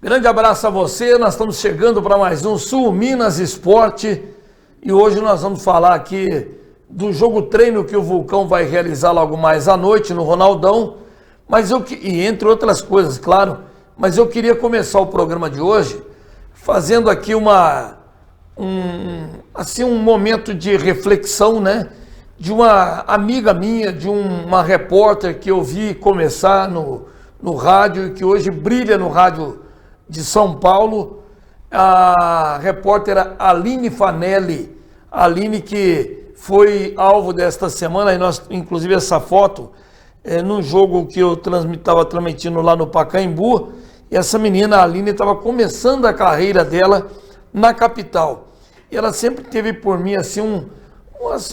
Grande abraço a você, nós estamos chegando para mais um Sul Minas Esporte e hoje nós vamos falar aqui do jogo treino que o Vulcão vai realizar logo mais à noite no Ronaldão, e entre outras coisas, claro, mas eu queria começar o programa de hoje fazendo aqui um momento de reflexão, né, de uma amiga minha, de uma repórter que eu vi começar no rádio e que hoje brilha no rádio de São Paulo, a repórter Aline Fanelli. A Aline que foi alvo desta semana, e nós, inclusive essa foto, num jogo que eu estava transmitindo lá no Pacaembu, e essa menina, a Aline, estava começando a carreira dela na capital. E ela sempre teve por mim assim,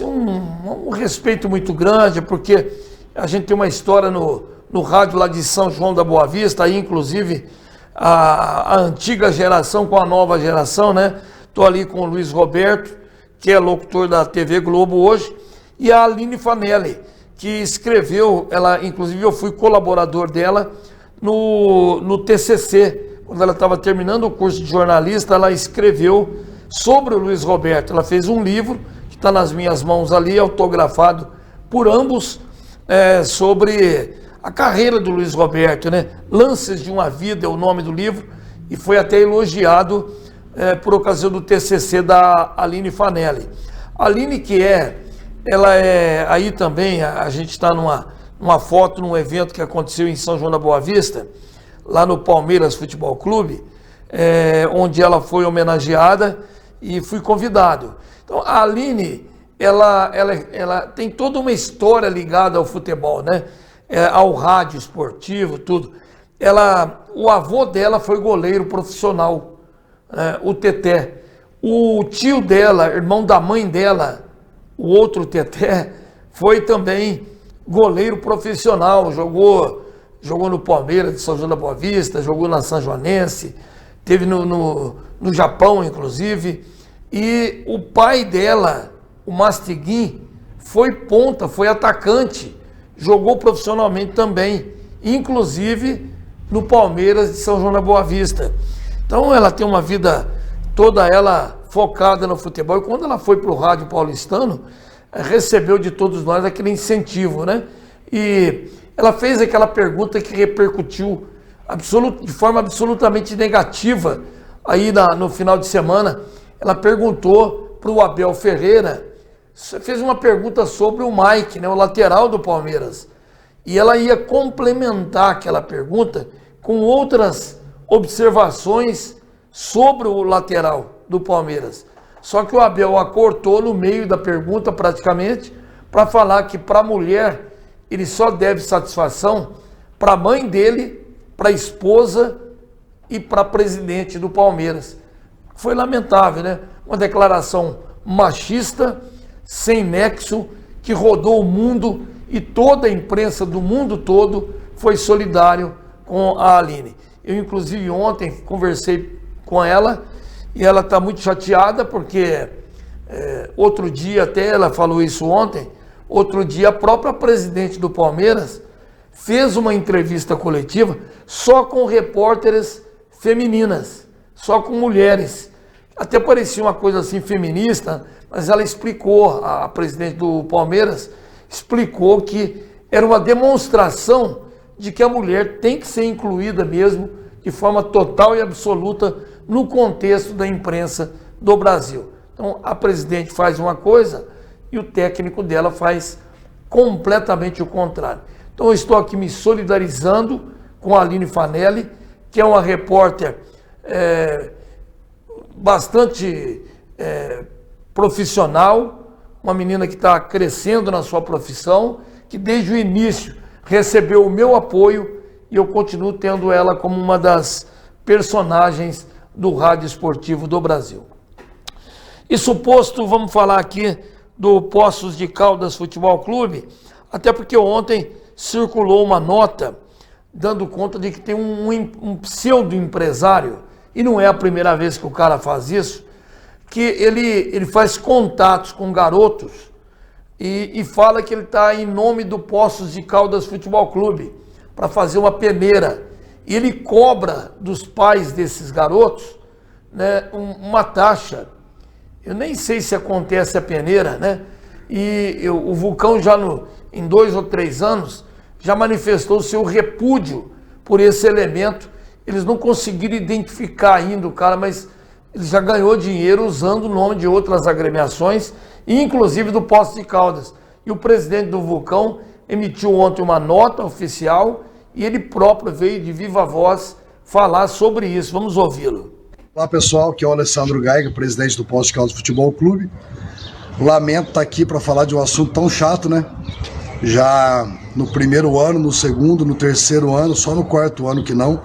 um respeito muito grande, porque a gente tem uma história no rádio lá de São João da Boa Vista, aí inclusive a antiga geração com a nova geração, né? Estou ali com o Luiz Roberto, que é locutor da TV Globo hoje, e a Aline Fanelli, que escreveu, ela, inclusive eu fui colaborador dela no TCC, quando ela estava terminando o curso de jornalista, ela escreveu sobre o Luiz Roberto. Ela fez um livro, que está nas minhas mãos ali, autografado por ambos, sobre a carreira do Luiz Roberto, né? Lances de uma Vida é o nome do livro, e foi até elogiado por ocasião do TCC da Aline Fanelli. A Aline ela é aí também, a gente está numa foto, num evento que aconteceu em São João da Boa Vista, lá no Palmeiras Futebol Clube, onde ela foi homenageada e fui convidado. Então a Aline, ela tem toda uma história ligada ao futebol, né? Ao rádio esportivo, tudo. O avô dela foi goleiro profissional, o Teté. O tio dela, irmão da mãe dela, o outro Teté, foi também goleiro profissional, jogou no Palmeiras de São João da Boa Vista, jogou na São Joanense, teve no Japão, inclusive. E o pai dela, o Mastiguin, foi ponta, foi atacante, jogou profissionalmente também, inclusive no Palmeiras de São João da Boa Vista. Então ela tem uma vida toda ela focada no futebol, e quando ela foi para o rádio paulistano, recebeu de todos nós aquele incentivo, né? E ela fez aquela pergunta que repercutiu de forma absolutamente negativa aí no final de semana. Ela perguntou para o Abel Ferreira, fez uma pergunta sobre o Mike, né, o lateral do Palmeiras. E ela ia complementar aquela pergunta com outras observações sobre o lateral do Palmeiras. Só que o Abel a cortou no meio da pergunta praticamente, para falar que para a mulher ele só deve satisfação para a mãe dele, para a esposa e para a presidente do Palmeiras. Foi lamentável, né? Uma declaração machista, sem nexo, que rodou o mundo, e toda a imprensa do mundo todo foi solidário com a Aline. Eu, inclusive, ontem conversei com ela, e ela está muito chateada, porque outro dia, até ela falou isso ontem, outro dia a própria presidente do Palmeiras fez uma entrevista coletiva só com repórteres femininas, só com mulheres. Até parecia uma coisa assim feminista, mas ela explicou, a presidente do Palmeiras explicou que era uma demonstração de que a mulher tem que ser incluída mesmo, de forma total e absoluta, no contexto da imprensa do Brasil. Então a presidente faz uma coisa e o técnico dela faz completamente o contrário. Então eu estou aqui me solidarizando com a Aline Fanelli, que é uma repórter bastante profissional, uma menina que está crescendo na sua profissão, que desde o início recebeu o meu apoio, e eu continuo tendo ela como uma das personagens do rádio esportivo do Brasil. Isso posto, vamos falar aqui do Poços de Caldas Futebol Clube, até porque ontem circulou uma nota dando conta de que tem um pseudo-empresário, e não é a primeira vez que o cara faz isso, que ele faz contatos com garotos e fala que ele está em nome do Poços de Caldas Futebol Clube para fazer uma peneira. e ele cobra dos pais desses garotos, né, uma taxa. Eu nem sei se acontece a peneira, né? E o Vulcão já em 2 ou 3 anos já manifestou o seu repúdio por esse elemento. Eles não conseguiram identificar ainda o cara, mas ele já ganhou dinheiro usando o nome de outras agremiações, inclusive do Poços de Caldas. E o presidente do Vulcão emitiu ontem uma nota oficial e ele próprio veio de viva voz falar sobre isso. Vamos ouvi-lo. Olá pessoal, aqui é o Alessandro Geiger, presidente do Poços de Caldas Futebol Clube. Lamento estar aqui para falar de um assunto tão chato, né? Já no primeiro ano, no segundo, no terceiro ano, só no quarto ano que não.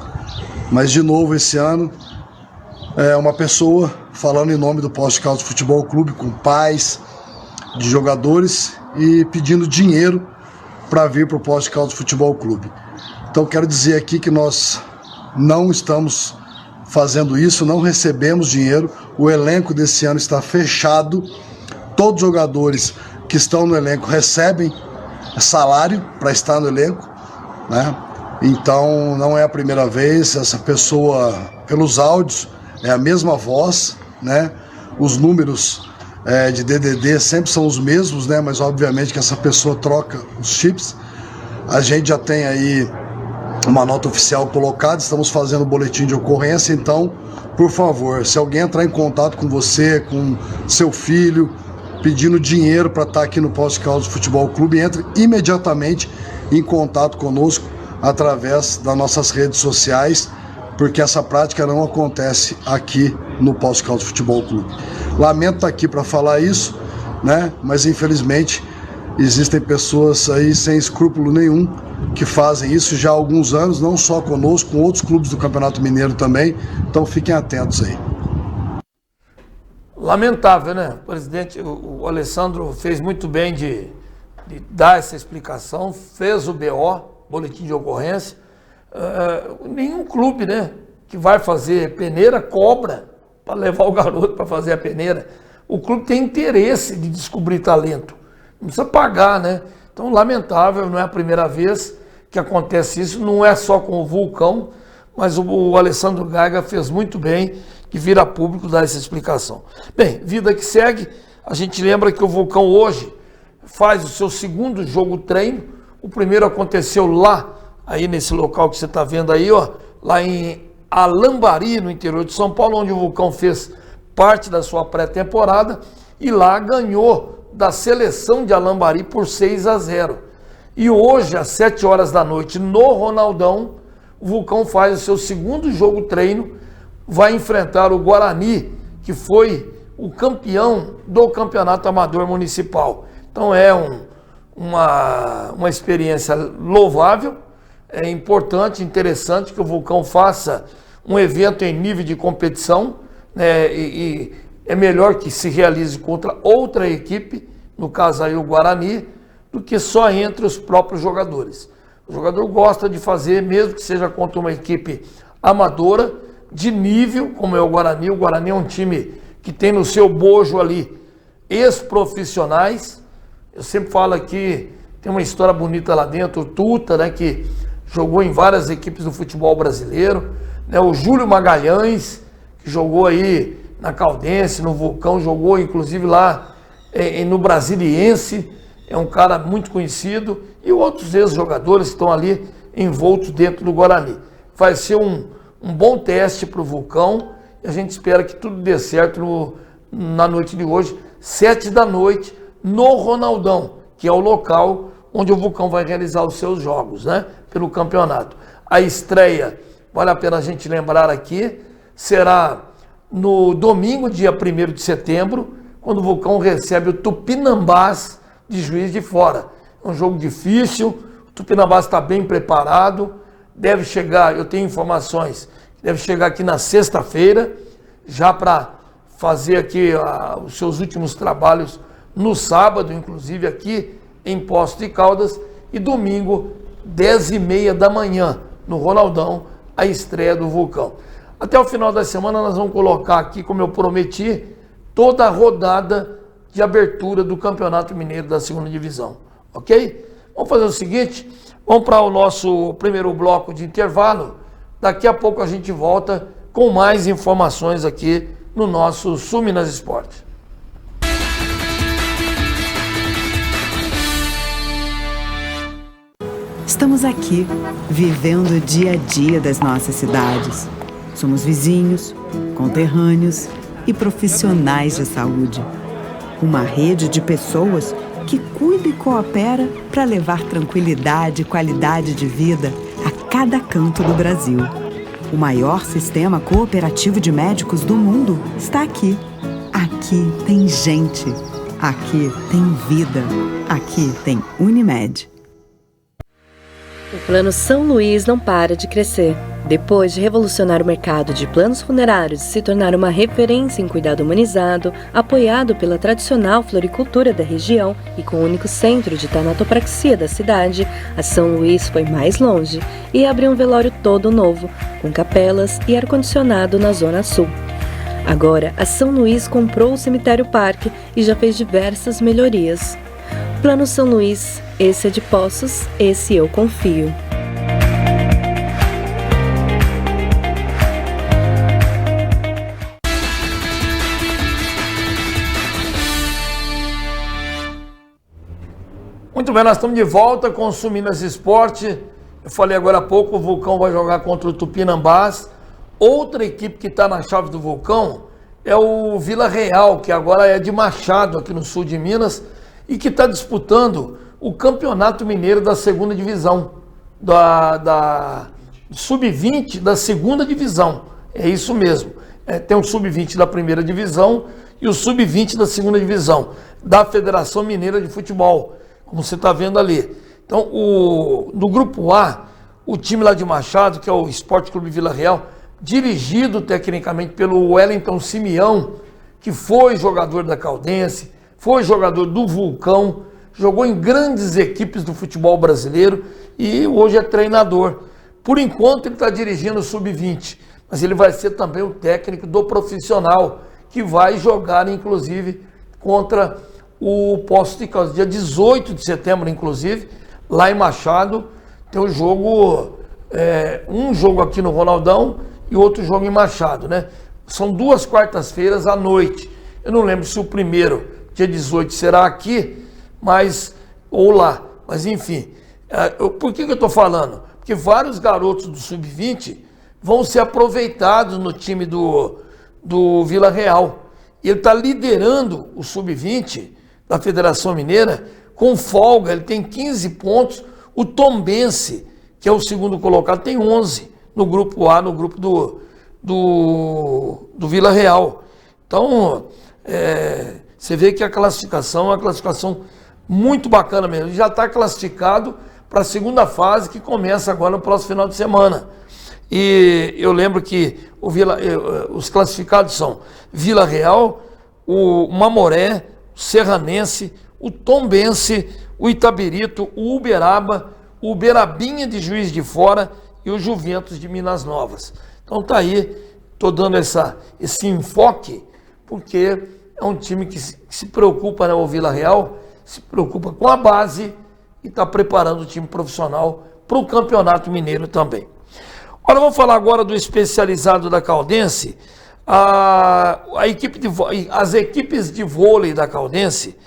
Mas de novo esse ano, uma pessoa falando em nome do Poços de Caldas Futebol Clube, com pais de jogadores e pedindo dinheiro para vir para o Poços de Caldas Futebol Clube. Então quero dizer aqui que nós não estamos fazendo isso, não recebemos dinheiro, o elenco desse ano está fechado, todos os jogadores que estão no elenco recebem salário para estar no elenco, né? Então não é a primeira vez, essa pessoa, pelos áudios, é a mesma voz, né? Os números de DDD sempre são os mesmos, né? Mas obviamente que essa pessoa troca os chips. A gente já tem aí uma nota oficial colocada, estamos fazendo boletim de ocorrência, então, por favor, se alguém entrar em contato com você, com seu filho, pedindo dinheiro para estar aqui no Poços de Caldas Futebol Clube, entre imediatamente em contato conosco através das nossas redes sociais, porque essa prática não acontece aqui no Poços de Caldas Futebol Clube. Lamento estar aqui para falar isso, né? Mas infelizmente existem pessoas aí sem escrúpulo nenhum que fazem isso já há alguns anos, não só conosco, com outros clubes do Campeonato Mineiro também, então fiquem atentos aí. Lamentável, né? O presidente, o Alessandro fez muito bem de dar essa explicação, fez o BO, boletim de ocorrência. Nenhum clube, né, que vai fazer peneira cobra para levar o garoto para fazer a peneira. O clube tem interesse de descobrir talento, não precisa pagar, né? Então, lamentável, não é a primeira vez que acontece isso, não é só com o Vulcão, mas o Alessandro Geiger fez muito bem de vir a público dar essa explicação. Bem, vida que segue, a gente lembra que o Vulcão hoje faz o seu segundo jogo treino. O primeiro aconteceu lá, aí nesse local que você está vendo aí, ó, lá em Alambari, no interior de São Paulo, onde o Vulcão fez parte da sua pré-temporada e lá ganhou da seleção de Alambari por 6-0. E hoje, às 7 horas da noite, no Ronaldão, o Vulcão faz o seu segundo jogo treino, vai enfrentar o Guarani, que foi o campeão do Campeonato Amador Municipal. Então é uma experiência louvável, é importante, interessante que o Vulcão faça um evento em nível de competição, né, e é melhor que se realize contra outra equipe, no caso aí o Guarani, do que só entre os próprios jogadores. O jogador gosta de fazer, mesmo que seja contra uma equipe amadora, de nível, como é o Guarani. O Guarani é um time que tem no seu bojo ali ex-profissionais. Eu sempre falo aqui, tem uma história bonita lá dentro, o Tuta, né, que jogou em várias equipes do futebol brasileiro, né, o Júlio Magalhães, que jogou aí na Caldense, no Vulcão, jogou inclusive lá no Brasiliense, é um cara muito conhecido, e outros ex-jogadores que estão ali envoltos dentro do Guarani. Vai ser um bom teste para o Vulcão, e a gente espera que tudo dê certo na noite de hoje, 7 da noite, no Ronaldão, que é o local onde o Vulcão vai realizar os seus jogos, né, pelo campeonato. A estreia, vale a pena a gente lembrar aqui, será no domingo, dia 1º de setembro, quando o Vulcão recebe o Tupinambás de Juiz de Fora. É um jogo difícil, o Tupinambás está bem preparado, deve chegar, eu tenho informações, deve chegar aqui na sexta-feira, já para fazer aqui os seus últimos trabalhos no sábado, inclusive aqui em Poços de Caldas, e domingo, 10h30 da manhã, no Ronaldão, a estreia do Vulcão. Até o final da semana nós vamos colocar aqui, como eu prometi, toda a rodada de abertura do Campeonato Mineiro da 2ª Divisão, ok? Vamos fazer o seguinte, vamos para o nosso primeiro bloco de intervalo. Daqui a pouco a gente volta com mais informações aqui no nosso Sul Minas Esporte. Estamos aqui, vivendo o dia a dia das nossas cidades. Somos vizinhos, conterrâneos e profissionais de saúde. Uma rede de pessoas que cuida e coopera para levar tranquilidade e qualidade de vida a cada canto do Brasil. O maior sistema cooperativo de médicos do mundo está aqui. Aqui tem gente. Aqui tem vida. Aqui tem Unimed. O Plano São Luís não para de crescer. Depois de revolucionar o mercado de planos funerários e se tornar uma referência em cuidado humanizado, apoiado pela tradicional floricultura da região e com o único centro de tanatopraxia da cidade, a São Luís foi mais longe e abriu um velório todo novo, com capelas e ar-condicionado na Zona Sul. Agora, a São Luís comprou o Cemitério Parque e já fez diversas melhorias. Plano São Luís, esse é de Poços, esse eu confio. Muito bem, nós estamos de volta com o Sul Minas Esporte. Eu falei agora há pouco, o Vulcão vai jogar contra o Tupinambás. Outra equipe que está na chave do Vulcão é o Vila Real, que agora é de Machado, aqui no sul de Minas, e que está disputando o Campeonato Mineiro da segunda divisão, da Sub-20 da segunda divisão. É isso mesmo. Tem o Sub-20 da primeira divisão e o Sub-20 da segunda divisão, da Federação Mineira de Futebol, como você está vendo ali. Então, no grupo A, o time lá de Machado, que é o Esporte Clube Vila Real, dirigido tecnicamente pelo Wellington Simeão, que foi jogador da Caldense, foi jogador do Vulcão, jogou em grandes equipes do futebol brasileiro e hoje é treinador. Por enquanto ele está dirigindo o Sub-20, mas ele vai ser também o técnico do profissional, que vai jogar inclusive contra o Poços de Caldas, dia 18 de setembro, inclusive, lá em Machado, tem um jogo aqui no Ronaldão e outro jogo em Machado, né? São 2 quartas-feiras à noite. Eu não lembro se o primeiro, dia 18, será aqui, ou lá. Mas enfim, por que eu estou falando? Porque vários garotos do Sub-20 vão ser aproveitados no time do Vila Real. E ele está liderando o Sub-20 da Federação Mineira com folga, ele tem 15 pontos. O Tombense, que é o segundo colocado, tem 11 no grupo A, no grupo do Vila Real. Então, você vê que a classificação é uma classificação muito bacana mesmo. Ele já está classificado para a segunda fase, que começa agora no próximo final de semana. E eu lembro que os classificados são Vila Real, o Mamoré, o Serranense, o Tombense, o Itabirito, o Uberaba, o Uberabinha de Juiz de Fora e o Juventus de Minas Novas. Então tá aí, estou dando esse enfoque, porque é um time que se preocupa, né, o Vila Real, se preocupa com a base e está preparando o time profissional para o Campeonato Mineiro também. Olha, vamos falar agora do especializado da Caldense. As equipes de vôlei da Caldense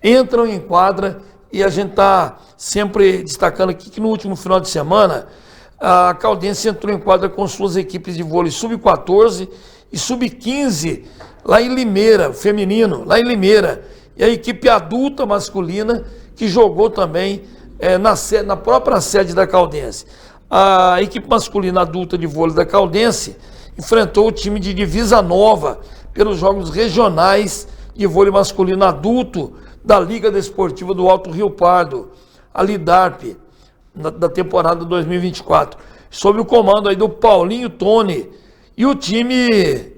entram em quadra e a gente está sempre destacando aqui que no último final de semana a Caldense entrou em quadra com suas equipes de vôlei sub-14 e sub-15 lá em Limeira, feminino, lá em Limeira. E a equipe adulta masculina que jogou também na própria sede da Caldense. A equipe masculina adulta de vôlei da Caldense enfrentou o time de Divisa Nova pelos jogos regionais de vôlei masculino adulto da Liga Desportiva do Alto Rio Pardo, a Lidarp, da temporada 2024, sob o comando aí do Paulinho Tone. E o time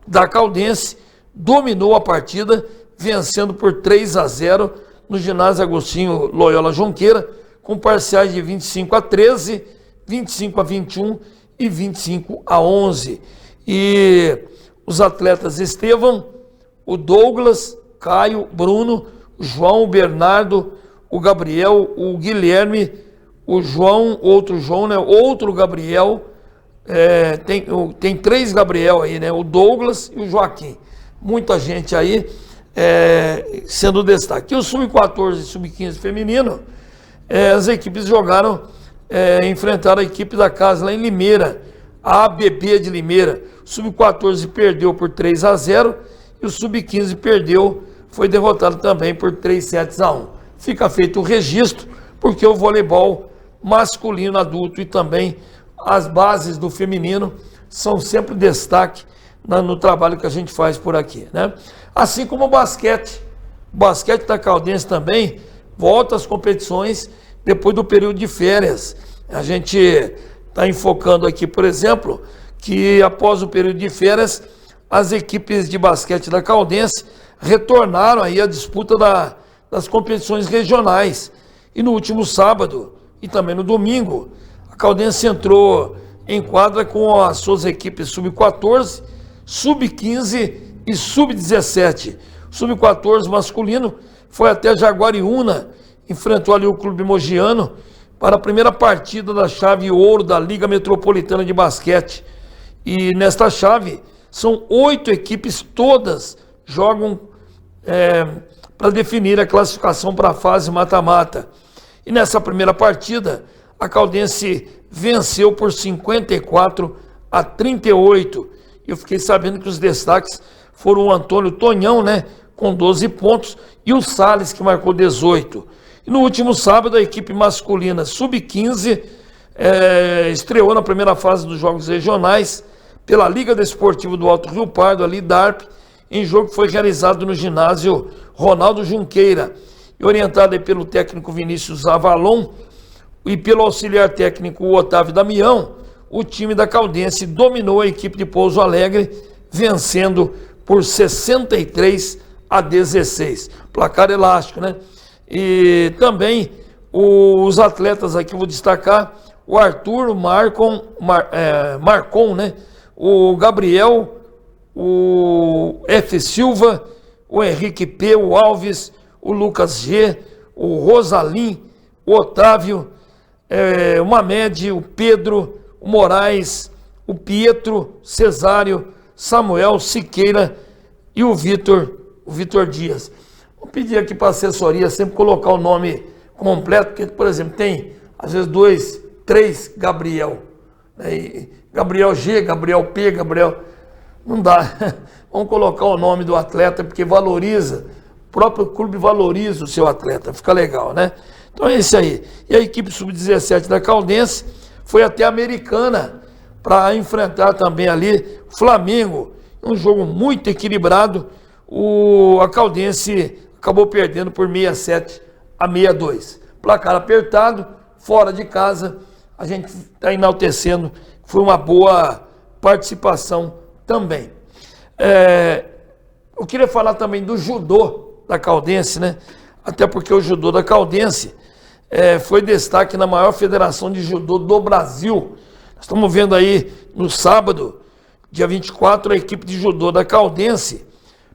da Caldense dominou a partida, vencendo por 3-0 no ginásio Agostinho Loyola Junqueira, com parciais de 25-13, 25-21 e 25-11. E os atletas Estevão, o Douglas, Caio, Bruno, o João, o Bernardo, o Gabriel, o Guilherme, o João, outro João, né? Outro Gabriel, tem 3 Gabriel aí, né? O Douglas e o Joaquim. Muita gente aí sendo destaque. E o Sub-14 e Sub-15 feminino, as equipes jogaram, enfrentaram a equipe da casa lá em Limeira, a ABB de Limeira. O Sub-14 perdeu por 3-0 e o Sub-15 foi derrotado também por 3-1. Fica feito o registro, porque o voleibol masculino adulto e também as bases do feminino são sempre destaque no trabalho que a gente faz por aqui, né? Assim como o basquete. O basquete da Caldense também volta às competições depois do período de férias. A gente está enfocando aqui, por exemplo, que após o período de férias, as equipes de basquete da Caldense retornaram aí à disputa das competições regionais. E no último sábado e também no domingo, a Caldense entrou em quadra com as suas equipes Sub-14, Sub-15 e Sub-17. Sub-14 masculino foi até Jaguariúna, enfrentou ali o Clube Mogiano para a primeira partida da chave ouro da Liga Metropolitana de Basquete. E nesta chave são 8 equipes, todas jogam para definir a classificação para a fase mata-mata. E nessa primeira partida, a Caldense venceu por 54-38. Eu fiquei sabendo que os destaques foram o Antônio Tonhão, né, com 12 pontos, e o Salles, que marcou 18. E no último sábado, a equipe masculina Sub-15 estreou na primeira fase dos Jogos Regionais pela Liga Desportiva do Alto Rio Pardo, a LIDARP, em jogo que foi realizado no ginásio Ronaldo Junqueira, e orientado pelo técnico Vinícius Avalon e pelo auxiliar técnico Otávio Damião. O time da Caldense dominou a equipe de Pouso Alegre, vencendo por 63-16. Placar elástico, né? E também os atletas aqui, vou destacar o Arthur, o Marcon, né? O Gabriel, o F. Silva, o Henrique P., o Alves, o Lucas G., o Rosalim, o Otávio, o Mamed, o Pedro, o Moraes, o Pietro, Cesário, Samuel, Siqueira e o Vitor Dias. Vou pedir aqui para a assessoria sempre colocar o nome completo, porque, por exemplo, tem às vezes 2, 3 Gabriel. Né? Gabriel G, Gabriel P, Gabriel... Não dá. Vamos colocar o nome do atleta, porque valoriza, o próprio clube valoriza o seu atleta, fica legal, né? Então é isso aí. E a equipe Sub-17 da Caldense foi até a Americana para enfrentar também ali o Flamengo. Um jogo muito equilibrado. A Caldense acabou perdendo por 67-62. Placar apertado, fora de casa. A gente está enaltecendo. Foi uma boa participação também. Eu queria falar também do judô da Caldense, né? Até porque o judô da Caldense foi destaque na maior federação de judô do Brasil. Nós estamos vendo aí no sábado, dia 24, a equipe de judô da Caldense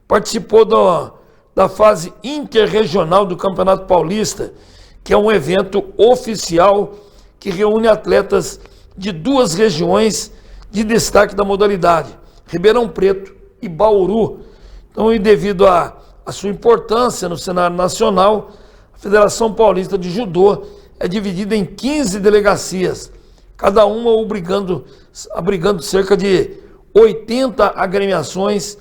participou da fase interregional do Campeonato Paulista, que é um evento oficial que reúne atletas de 2 regiões de destaque da modalidade, Ribeirão Preto e Bauru. Então, e devido à sua importância no cenário nacional, a Federação Paulista de Judô é dividida em 15 delegacias, cada uma abrigando cerca de 80 agremiações,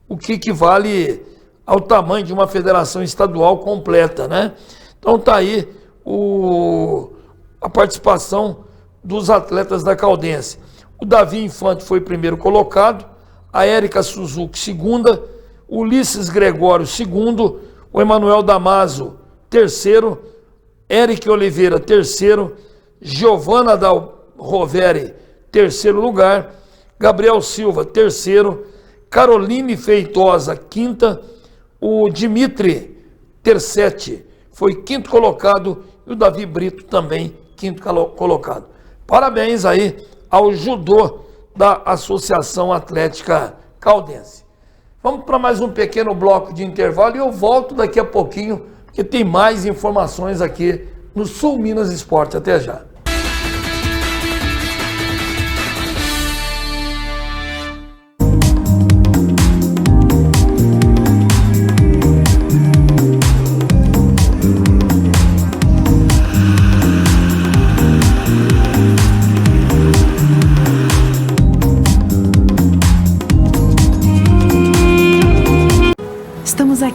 o que equivale ao tamanho de uma federação estadual completa, né? Então tá aí a participação dos atletas da Caldense. O Davi Infante foi primeiro colocado, a Érica Suzuki segunda, o Ulisses Gregório segundo, o Emanuel Damaso terceiro, Eric Oliveira terceiro, Giovana Dal Roveri terceiro lugar, Gabriel Silva terceiro, Caroline Feitosa quinta, o Dimitri Tercetti foi quinto colocado e o Davi Brito também quinto colocado. Parabéns aí ao judô da Associação Atlética Caldense. Vamos para mais um pequeno bloco de intervalo e eu volto daqui a pouquinho, porque tem mais informações aqui no Sul Minas Esporte. Até já.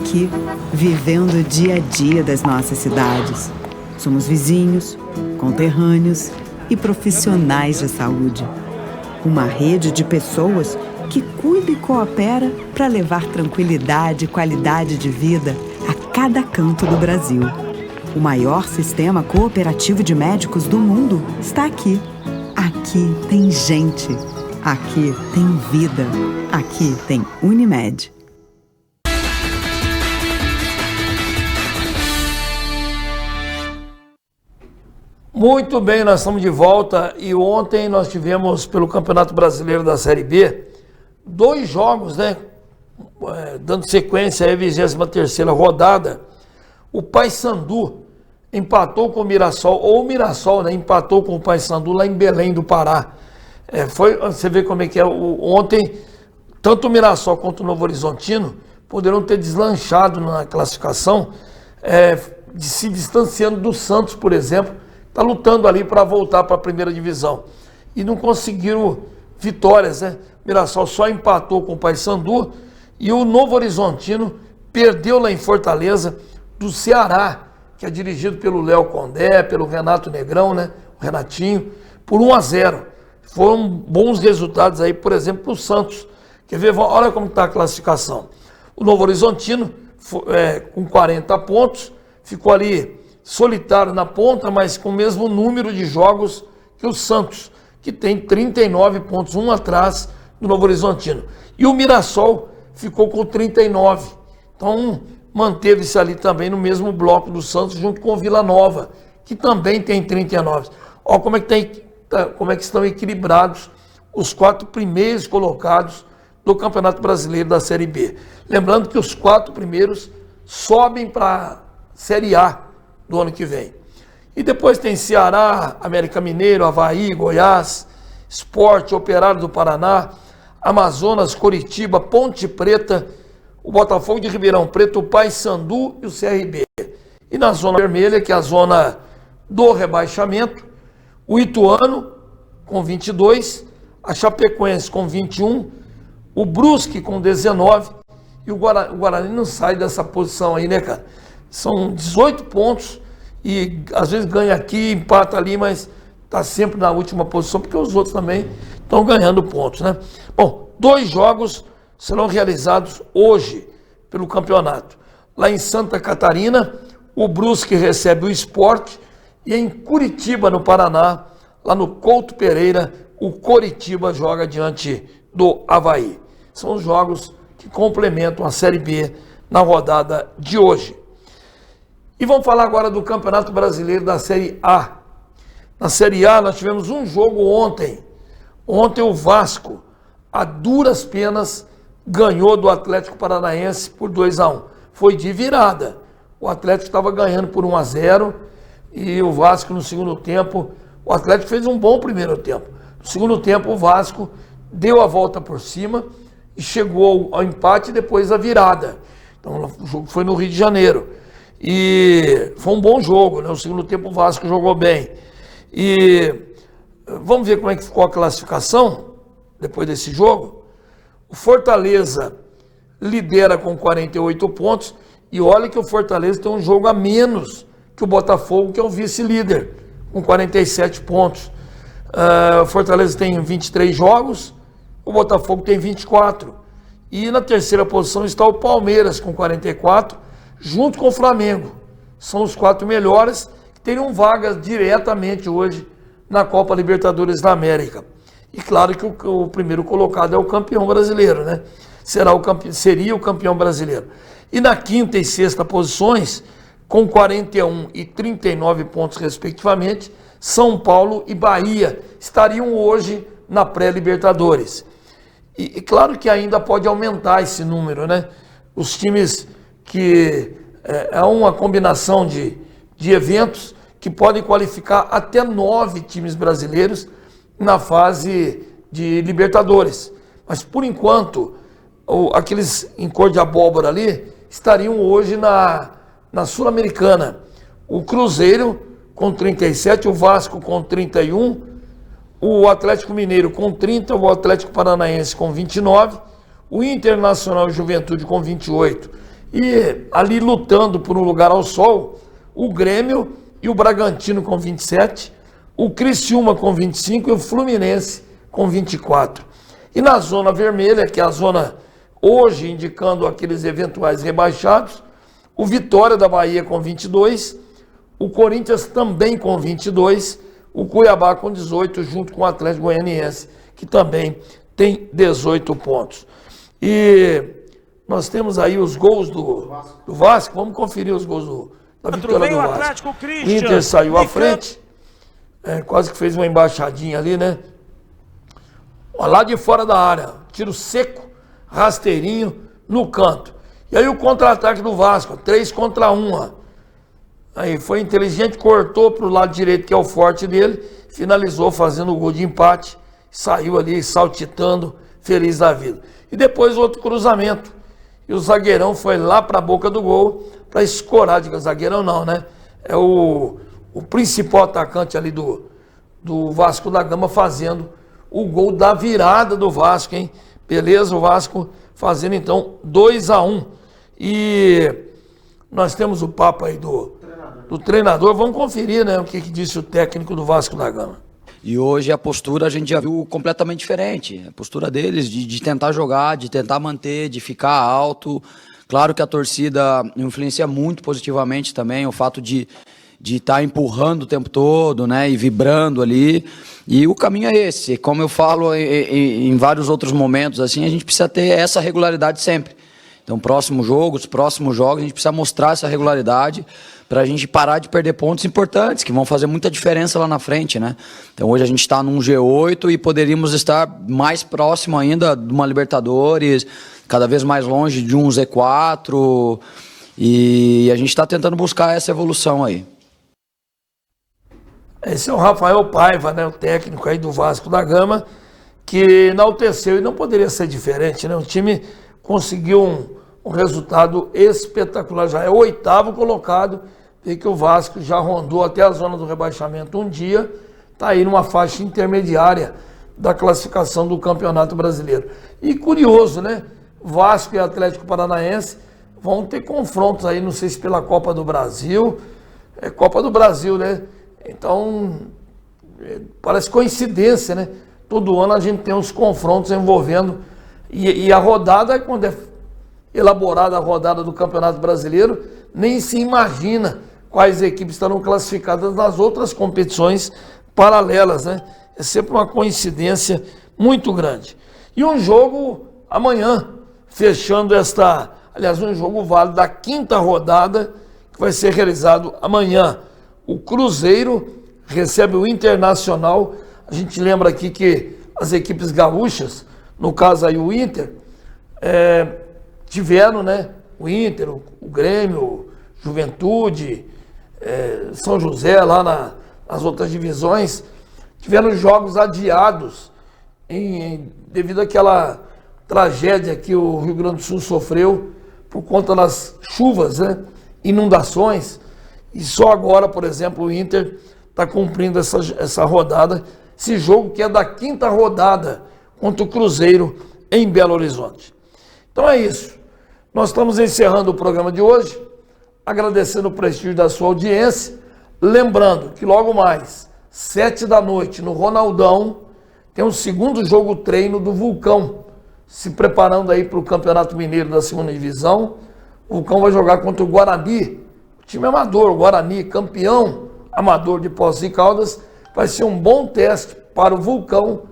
aqui, vivendo o dia a dia das nossas cidades. Somos vizinhos, conterrâneos e profissionais de saúde. Uma rede de pessoas que cuida e coopera para levar tranquilidade e qualidade de vida a cada canto do Brasil. O maior sistema cooperativo de médicos do mundo está aqui. Aqui tem gente. Aqui tem vida. Aqui tem Unimed. Muito bem, nós estamos de volta e ontem nós tivemos pelo Campeonato Brasileiro da Série B 2 jogos, né? Dando sequência à 23ª rodada. O Paysandu empatou com o Mirassol, ou o Mirassol, né, empatou com o Paysandu lá em Belém do Pará. Você vê como é que é. Ontem, tanto o Mirassol quanto o Novo Horizontino poderão ter deslanchado na classificação, se distanciando do Santos, por exemplo, está lutando ali para voltar para a primeira divisão. E não conseguiram vitórias, né? O Mirassol só empatou com o Paysandu e o Novo Horizontino perdeu lá em Fortaleza do Ceará, que é dirigido pelo Léo Condé, pelo Renato Negrão, né? O Renatinho, por 1-0. Foram bons resultados aí, por exemplo, para o Santos. Quer ver? Olha como está a classificação. O Novo Horizontino, com 40 pontos, ficou ali solitário na ponta, mas com o mesmo número de jogos que o Santos, que tem 39 pontos, um atrás do Novo Horizontino. E o Mirassol ficou com 39. Então, manteve-se ali também no mesmo bloco do Santos, junto com o Vila Nova, que também tem 39. Olha como é que estão equilibrados os 4 primeiros colocados do Campeonato Brasileiro da Série B. Lembrando que os 4 primeiros sobem para a Série A do ano que vem. E depois tem Ceará, América Mineiro, Avaí, Goiás, Sport, Operário do Paraná, Amazonas, Coritiba, Ponte Preta, o Botafogo de Ribeirão Preto, o Paysandu e o CRB. E na zona vermelha, que é a zona do rebaixamento, o Ituano com 22, a Chapecoense com 21, o Brusque com 19 e o Guarani não sai dessa posição aí, né, cara? São 18 pontos e às vezes ganha aqui, empata ali, mas está sempre na última posição, porque os outros também estão ganhando pontos, né? Bom, 2 jogos serão realizados hoje pelo campeonato. Lá em Santa Catarina, o Brusque recebe o Sport e em Curitiba, no Paraná, lá no Couto Pereira, o Coritiba joga diante do Avaí. São os jogos que complementam a Série B na rodada de hoje. E vamos falar agora do Campeonato Brasileiro da Série A. Na Série A nós tivemos um jogo ontem. Ontem o Vasco, a duras penas, ganhou do Atlético Paranaense por 2-1. Foi de virada. O Atlético estava ganhando por 1-0 e o Vasco no segundo tempo, o Atlético fez um bom primeiro tempo. No segundo tempo o Vasco deu a volta por cima e chegou ao empate e depois à virada. Então o jogo foi no Rio de Janeiro. E foi um bom jogo, né? No segundo tempo o Vasco jogou bem. E vamos ver como é que ficou a classificação depois desse jogo. O Fortaleza lidera com 48 pontos e olha que o Fortaleza tem um jogo a menos que o Botafogo, que é o vice-líder, com 47 pontos. O Fortaleza tem 23 jogos, o Botafogo tem 24. E na terceira posição está o Palmeiras com 44, junto com o Flamengo. São os 4 melhores que teriam vagas diretamente hoje na Copa Libertadores da América. E claro que o primeiro colocado é o campeão brasileiro, né? Seria o campeão brasileiro. E na quinta e sexta posições, com 41 e 39 pontos respectivamente, São Paulo e Bahia estariam hoje na pré-Libertadores. E claro que ainda pode aumentar esse número, né? Os times que é uma combinação de eventos que podem qualificar até 9 times brasileiros na fase de Libertadores. Mas por enquanto, aqueles em cor de abóbora ali estariam hoje na Sul-Americana. O Cruzeiro com 37, o Vasco com 31, o Atlético Mineiro com 30, o Atlético Paranaense com 29, o Internacional e Juventude com 28 E ali lutando por um lugar ao sol, o Grêmio e o Bragantino com 27, o Criciúma com 25 e o Fluminense com 24. E na zona vermelha, que é a zona hoje indicando aqueles eventuais rebaixados, o Vitória da Bahia com 22, o Corinthians também com 22, o Cuiabá com 18, junto com o Atlético Goianiense, que também tem 18 pontos. E nós temos aí os gols do Vasco. Vamos conferir os gols da vitória do Vasco. O Inter saiu à frente, quase que fez uma embaixadinha ali, né? Lá de fora da área, tiro seco, rasteirinho no canto. E aí o contra-ataque do Vasco, 3 contra 1. Ó. Aí foi inteligente, cortou para o lado direito, que é o forte dele, finalizou fazendo o gol de empate, saiu ali saltitando, feliz da vida. E depois outro cruzamento. E o zagueirão foi lá para a boca do gol para escorar, diga zagueirão não, né? É o principal atacante ali do Vasco da Gama fazendo o gol da virada do Vasco, hein? Beleza, o Vasco fazendo então 2-1. E nós temos o papo aí do treinador. Vamos conferir, né, o que disse o técnico do Vasco da Gama. E hoje a postura a gente já viu completamente diferente. A postura deles de tentar jogar, de tentar manter, de ficar alto. Claro que a torcida influencia muito positivamente também o fato de estar empurrando o tempo todo, né, e vibrando ali. E o caminho é esse. Como eu falo em vários outros momentos, assim, a gente precisa ter essa regularidade sempre. Então, próximos jogos, a gente precisa mostrar essa regularidade para a gente parar de perder pontos importantes, que vão fazer muita diferença lá na frente, né? Então, hoje a gente está num G8 e poderíamos estar mais próximo ainda de uma Libertadores, cada vez mais longe de um Z4, e a gente está tentando buscar essa evolução aí. Esse é o Rafael Paiva, né, o técnico aí do Vasco da Gama, que enalteceu, e não poderia ser diferente, né? O time conseguiu um resultado espetacular, já é o 8º colocado, e que o Vasco já rondou até a zona do rebaixamento um dia, está aí numa faixa intermediária da classificação do Campeonato Brasileiro. E curioso, né? Vasco e Atlético Paranaense vão ter confrontos aí, não sei se pela Copa do Brasil, Copa do Brasil, né? Então, parece coincidência, né? Todo ano a gente tem uns confrontos envolvendo, e a rodada, quando é elaborada a rodada do Campeonato Brasileiro, nem se imagina quais equipes estarão classificadas nas outras competições paralelas, né? É sempre uma coincidência muito grande. E um jogo amanhã, fechando um jogo válido da 5ª rodada, que vai ser realizado amanhã. O Cruzeiro recebe o Internacional. A gente lembra aqui que as equipes gaúchas, no caso aí o Inter, tiveram, né? O Inter, o Grêmio, Juventude, São José, lá nas outras divisões, tiveram jogos adiados devido àquela tragédia que o Rio Grande do Sul sofreu por conta das chuvas, né? Inundações. E só agora, por exemplo, o Inter está cumprindo essa rodada, esse jogo que é da 5ª rodada contra o Cruzeiro em Belo Horizonte. Então é isso. Nós estamos encerrando o programa de hoje, agradecendo o prestígio da sua audiência, lembrando que logo mais, 7 da noite, no Ronaldão, tem um segundo jogo treino do Vulcão, se preparando aí para o Campeonato Mineiro da 2ª Divisão. O Vulcão vai jogar contra o Guarani, time amador, o Guarani, campeão amador de Poços de Caldas. Vai ser um bom teste para o Vulcão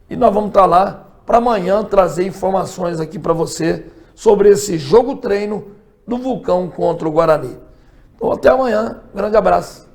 e nós vamos estar lá para amanhã trazer informações aqui para você sobre esse jogo treino do Vulcão contra o Guarani. Então até amanhã, grande abraço.